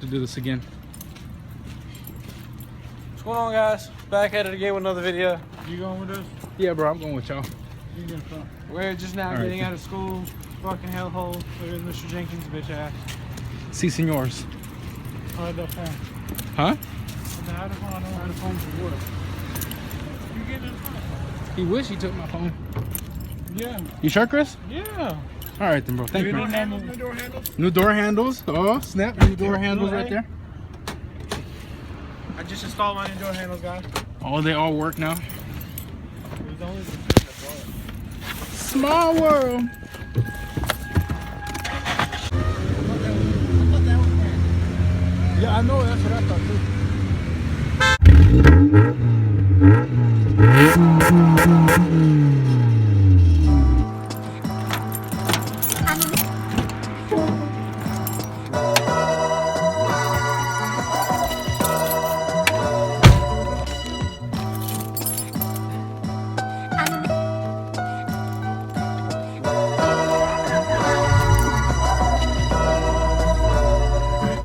to do this again. What's going on, guys? Back at it again with another video. You going with us? Yeah, bro, I'm going with y'all. You getting fun? We're just now All getting right. out of school. Fucking hellhole. Look at Mr. Jenkins, bitch ass. Si, senors. I had that phone. Huh? I had a phone. I don't have a phone for what? You getting in front? He wish he took my phone. Yeah. You sure, Chris? Yeah. All right, then, bro. Thank you, New man. handles, new door handles. New door handles. Oh, snap. New door handles right there. I just installed my new door handles, guys. Oh, they all work now. There's only the thing that brought it. Small world. Yeah, I know. That's what I thought too.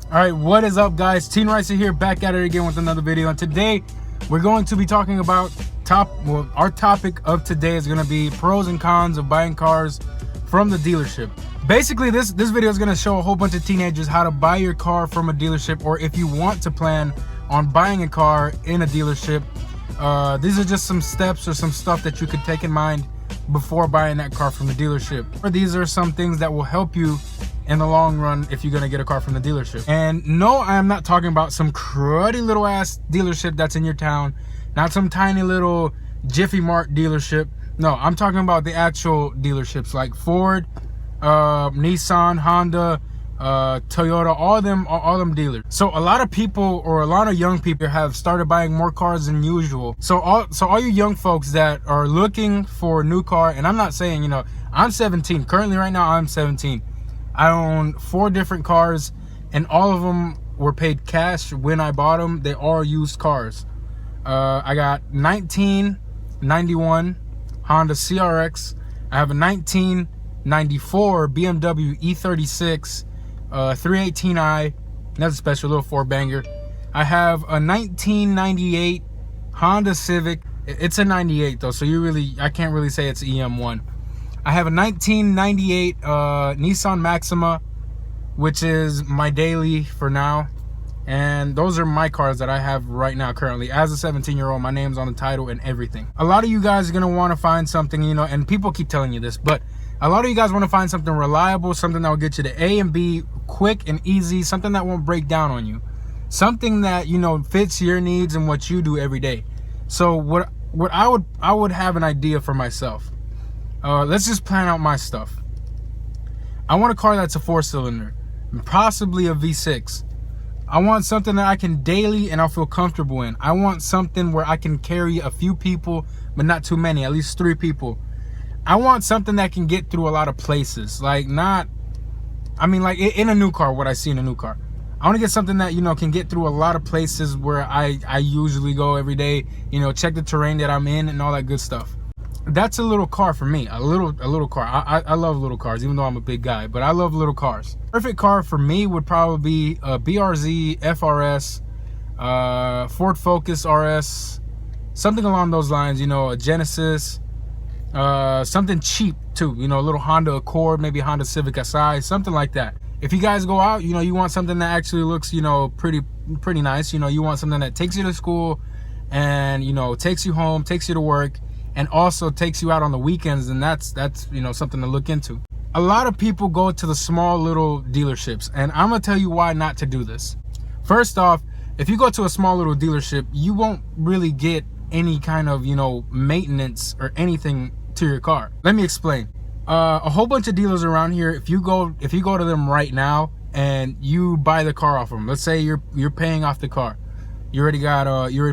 All right, what is up, guys? Teenricer here, back at it again with another video. And today we're going to be talking about our topic of today is going to be pros and cons of buying cars from the dealership. Basically, this video is going to show a whole bunch of teenagers how to buy your car from a dealership, or if you want to plan on buying a car in a dealership. These are just some steps or some stuff that you could take in mind before buying that car from the dealership. Or these are some things that will help you in the long run if you're gonna get a car from the dealership. And no, I am not talking about some cruddy little ass dealership that's in your town, not some tiny little Jiffy Mart dealership. No, I'm talking about the actual dealerships like Ford, Nissan, Honda, Toyota, all them dealers. So a lot of people, or a lot of young people, have started buying more cars than usual. So all you young folks that are looking for a new car, and I'm not saying, you know, I'm 17 currently. Right now I'm 17. I own 4 different cars, and all of them were paid cash when I bought them. They are used cars. I got 1991 Honda CRX. I have a 1994 BMW E36 318i. That's a special little 4-banger. I have a 1998 Honda Civic. It's a 98 though, so I can't really say it's EM1. I have a 1998 Nissan Maxima, which is my daily for now. And those are my cars that I have right now currently. As a 17-year-old, my name's on the title and everything. A lot of you guys are going to want to find something, you know, and people keep telling you this, but a lot of you guys want to find something reliable, something that will get you to A and B quick and easy, something that won't break down on you. Something that, you know, fits your needs and what you do every day. So what I would have an idea for myself. Let's just plan out my stuff. I want a car that's a 4-cylinder, possibly a V6. I want something that I can daily and I'll feel comfortable in. I want something where I can carry a few people, but not too many, at least 3 people. I want something that can get through a lot of places. Like in a new car, what I see in a new car. I want to get something that, you know, can get through a lot of places where I usually go every day, you know, check the terrain that I'm in and all that good stuff. That's a little car for me, a little car. I love little cars, even though I'm a big guy, but I love little cars. Perfect car for me would probably be a BRZ FRS, Ford Focus RS, something along those lines, you know, a Genesis, something cheap too, you know, a little Honda Accord, maybe a Honda Civic Si, something like that. If you guys go out, you know, you want something that actually looks, you know, pretty nice, you know, you want something that takes you to school and, you know, takes you home, takes you to work, and also takes you out on the weekends, and that's you know, something to look into. A lot of people go to the small little dealerships, and I'm gonna tell you why not to do this. First off, if you go to a small little dealership, you won't really get any kind of, you know, maintenance or anything to your car. Let me explain. A whole bunch of dealers around here, if you go to them right now and you buy the car off of them, let's say you're paying off the car, you already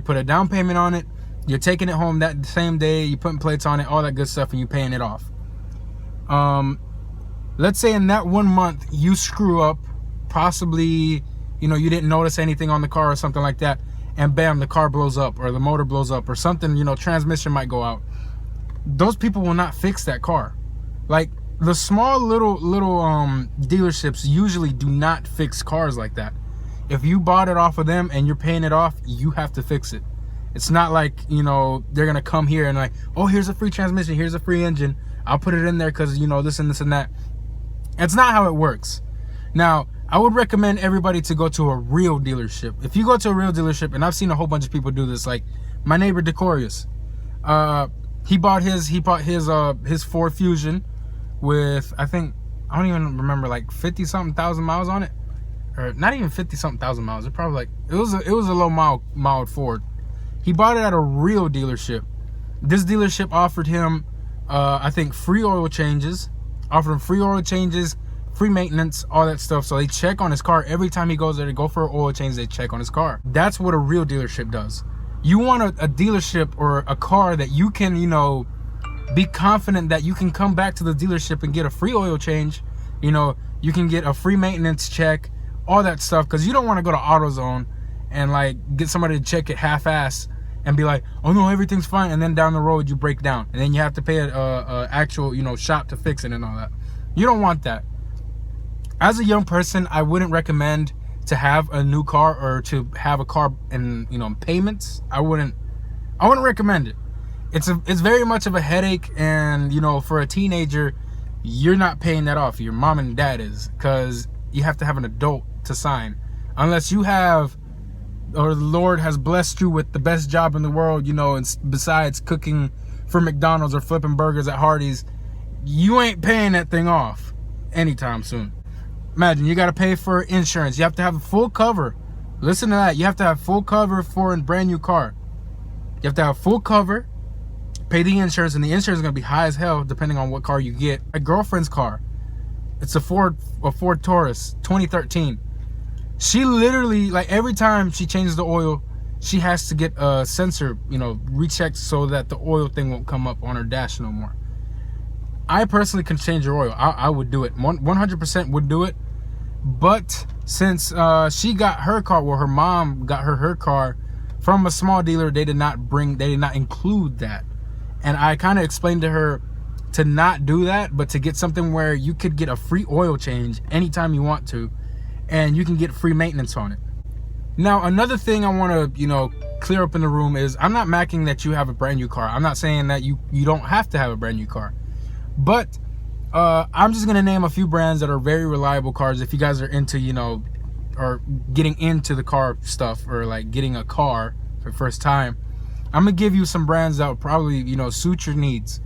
put a down payment on it. You're taking it home that same day, you're putting plates on it, all that good stuff, and you're paying it off. Let's say in that 1 month, you screw up, possibly, you know, you didn't notice anything on the car or something like that, and bam, the car blows up, or the motor blows up, or something, you know, transmission might go out. Those people will not fix that car. Like, the small little dealerships usually do not fix cars like that. If you bought it off of them and you're paying it off, you have to fix it. It's not like, you know, they're gonna come here and like, oh, here's a free transmission, here's a free engine, I'll put it in there because, you know, this and this and that. It's not how it works. Now, I would recommend everybody to go to a real dealership. If you go to a real dealership, and I've seen a whole bunch of people do this, like my neighbor Decorius, he bought his Ford Fusion with, I think, I don't even remember, like 50 something thousand miles on it, or not even 50 something thousand miles. It probably like it was a low mild Ford. He bought it at a real dealership. This dealership offered him, I think, free oil changes, free maintenance, all that stuff. So they check on his car every time he goes there to go for an oil change. They check on his car. That's what a real dealership does. You want a dealership or a car that you can, you know, be confident that you can come back to the dealership and get a free oil change. You know, you can get a free maintenance check, all that stuff, because you don't want to go to AutoZone and like get somebody to check it half-ass and be like, oh no, everything's fine, and then down the road you break down and then you have to pay a actual, you know, shop to fix it and all that. You don't want that. As a young person, I wouldn't recommend to have a new car or to have a car in, you know, payments. I wouldn't recommend it. It's very much of a headache, and you know, for a teenager, you're not paying that off. Your mom and dad is, because you have to have an adult to sign, unless you have, or the Lord has blessed you with the best job in the world, you know, and besides cooking for McDonald's or flipping burgers at Hardee's, you ain't paying that thing off anytime soon. Imagine, you got to pay for insurance. You have to have a full cover. Listen to that. You have to have full cover for a brand new car. You have to have full cover, pay the insurance, and the insurance is going to be high as hell depending on what car you get. My girlfriend's car, it's a Ford Taurus 2013. She literally, like, every time she changes the oil, she has to get a sensor, you know, rechecked so that the oil thing won't come up on her dash no more. I personally can change her oil. I would do it. 100% would do it. But since she got her car, well, her mom got her car from a small dealer, they did not include that. And I kind of explained to her to not do that, but to get something where you could get a free oil change anytime you want to, and you can get free maintenance on it. Now, another thing I want to, you know, clear up in the room is, I'm not macking that you have a brand new car. I'm not saying that you don't have to have a brand new car. But I'm just going to name a few brands that are very reliable cars if you guys are into, you know, or getting into the car stuff, or like getting a car for the first time. I'm going to give you some brands that will probably, you know, suit your needs.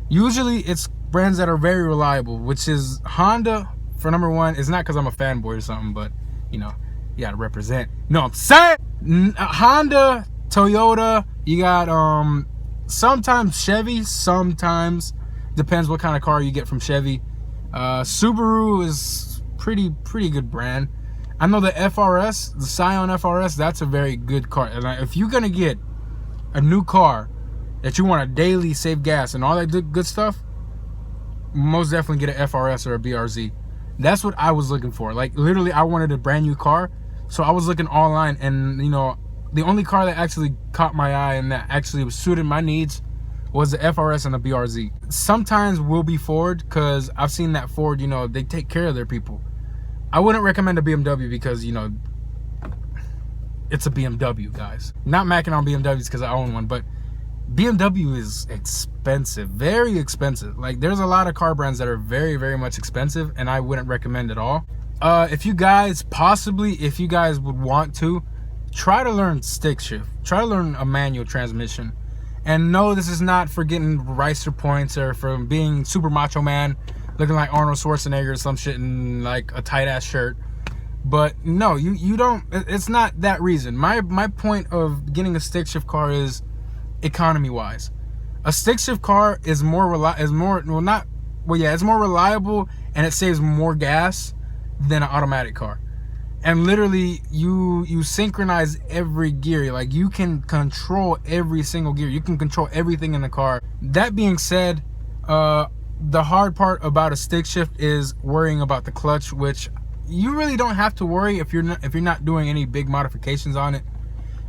Usually it's brands that are very reliable, which is Honda for number one. It's not because I'm a fanboy or something, but, you know, you got to represent. You know what I'm saying? Honda, Toyota, you got sometimes Chevy, sometimes. Depends what kind of car you get from Chevy. Subaru is pretty good brand. I know the FRS, the Scion FRS, that's a very good car. And if you're gonna get a new car that you want to daily save gas and all that good stuff, most definitely get an FRS or a BRZ. That's what I was looking for. Like, literally, I wanted a brand new car, so I was looking online, and you know, the only car that actually caught my eye and that actually suited my needs was the FRS and the BRZ. Sometimes will be Ford, because I've seen that Ford, you know, they take care of their people. I wouldn't recommend a BMW because, you know, it's a BMW, guys. Not macking on BMWs because I own one, but BMW is expensive, very expensive. Like, there's a lot of car brands that are very much expensive, and I wouldn't recommend at all. If you guys would want to, try to learn stick shift. Try to learn a manual transmission. And no, this is not for getting Ricer points or for being super macho man, looking like Arnold Schwarzenegger or some shit in like a tight ass shirt. But no, you don't. It's not that reason. My point of getting a stick shift car is economy wise. A stick shift car is more reliable, and it saves more gas than an automatic car. And literally, you synchronize every gear. Like, you can control every single gear. You can control everything in the car. That being said, the hard part about a stick shift is worrying about the clutch, which you really don't have to worry if you're not doing any big modifications on it.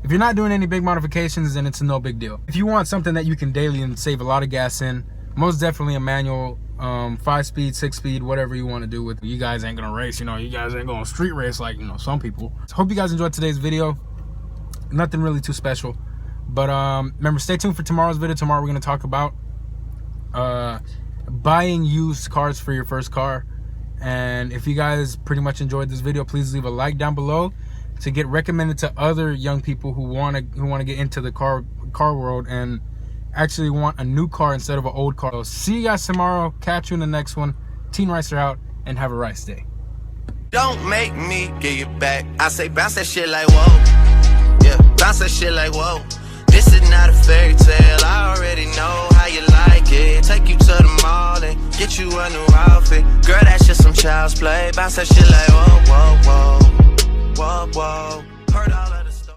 If you're not doing any big modifications, then it's no big deal. If you want something that you can daily and save a lot of gas in, most definitely a manual 5-speed, 6-speed, whatever you want to do with it. You guys ain't gonna race, you know, you guys ain't gonna street race like, you know, some people. So hope you guys enjoyed today's video. Nothing really too special, but remember, stay tuned for tomorrow's video. Tomorrow we're gonna talk about buying used cars for your first car. And if you guys pretty much enjoyed this video, please leave a like down below to get recommended to other young people who want to get into the car world and actually want a new car instead of an old car. So see you guys tomorrow. Catch you in the next one. Teenricer out, and have a rice day. Don't make me get you back. I say bounce that shit like whoa. Yeah, bounce that shit like whoa. This is not a fairy tale. I already know how you like it. Take you to the mall and get you a new outfit. Girl, that's just some child's play. Bounce that shit like whoa, whoa, whoa, whoa, whoa. Heard all of